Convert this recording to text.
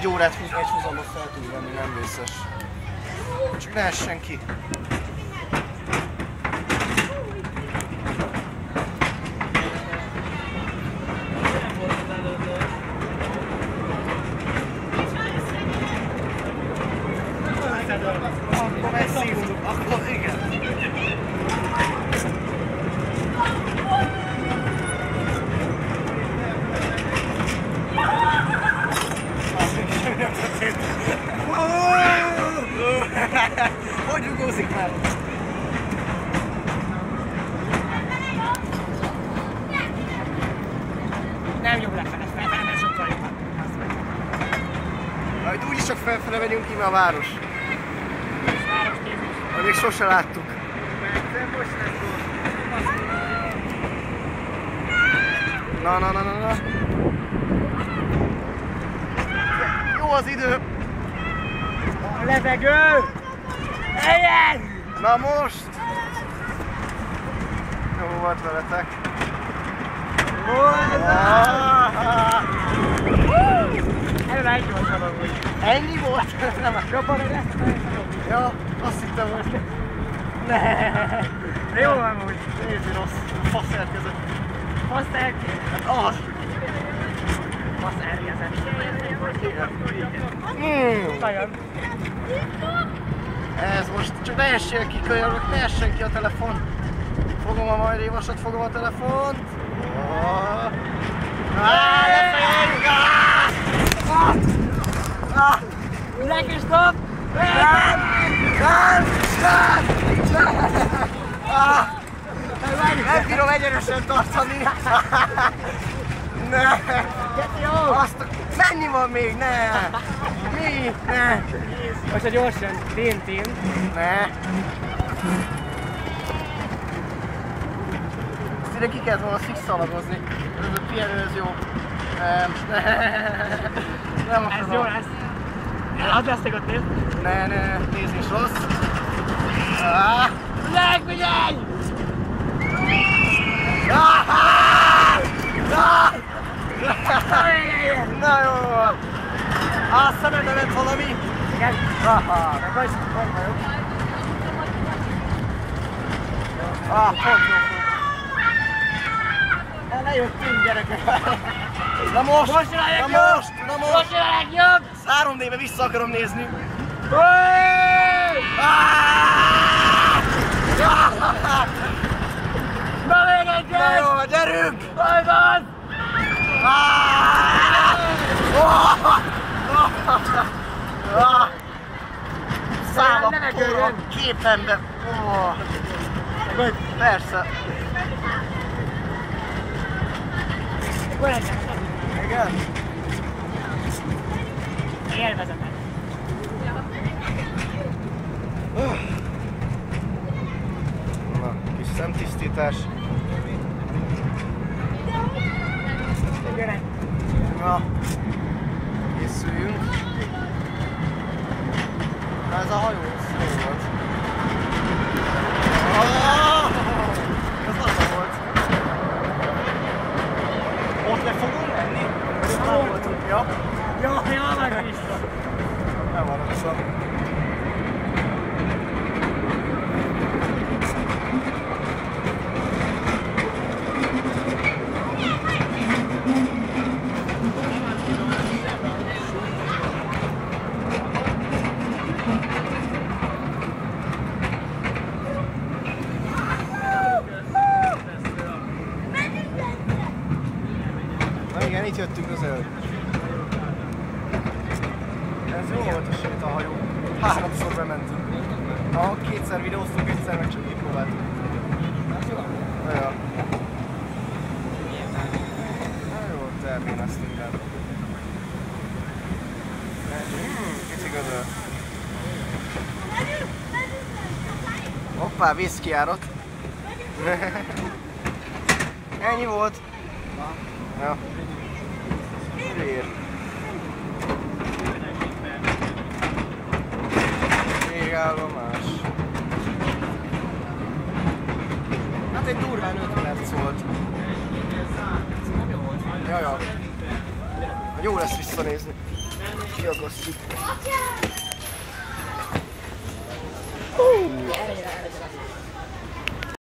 egy órát egy húzamot fel tud venni, nem vészes. Csak ne essen ki. Akkor megszívtuk, akkor igen. Hogy rugózik már? Nem jobb lefele, felfele sokkal jobb. Majd úgyis csak felfele megyünk íme a város. Majd még sose láttuk. Na. Jó az idő. A levegő! Helyen! Na most! Jó volt veletek. Előre egy volt valami. Ennyi volt? Nem a Jobban meg lesz? Ja, azt hittem, hogy... Jó van úgy. Nézd, rossz. Fasz elkezett. Fasz elkezett. Hát az! Fasz elkezett. Nagyon. Ez most csak ne essél ki kölyörök, ne essen ki a telefon. Fogom a majd révasat, fogom a telefont. Black és top! Nem bírom egyenesen tartani. Ne! Azt, mennyi van még? Ne! Mi? Ne! Most a gyorsan, tin. Ne! Ezt ide ki kellett volna szikszalagozni. Ez a pihenő, ez jó. Nem akarom. Ez jó lesz. Hadd lesznek ott nézd. Ne, nézni is rossz. Figyelj! Na jó van! A szemedbe lett valami? Igen. Meg vagy vagyok. Pont jó. Lejöttünk, gyerekek! Na most! Most jön a legjobb! Most jön a legjobb! 3D-be vissza akarom nézni. Na még egy! Na jó, gyerünk! Hogy van? Száll a por a képembe. Persze. Igen? Élvezetes. Na, kis szemtisztítás. Na, készüljünk. Na, ez a hajó, ez jó volt. Ez laza volt. Ott le fogunk menni? Ott voltunk, ja? Ja, meg vissza. Nem van vissza. Igen, itt jöttünk az előtt. Ez jó volt a sétahajó. 3-szor bementünk. Na, 2-szer videóztunk, 1-szer meg csak kipróbáltuk. Ja. Jó, terméneztünk el. Kicsi gödör. Hoppá, vízkijárat. Ennyi volt. Ja. Vér. Végállomás. Hát egy durván 5 perc volt. Jaja. Jó lesz visszanézni. Kiakasztjuk.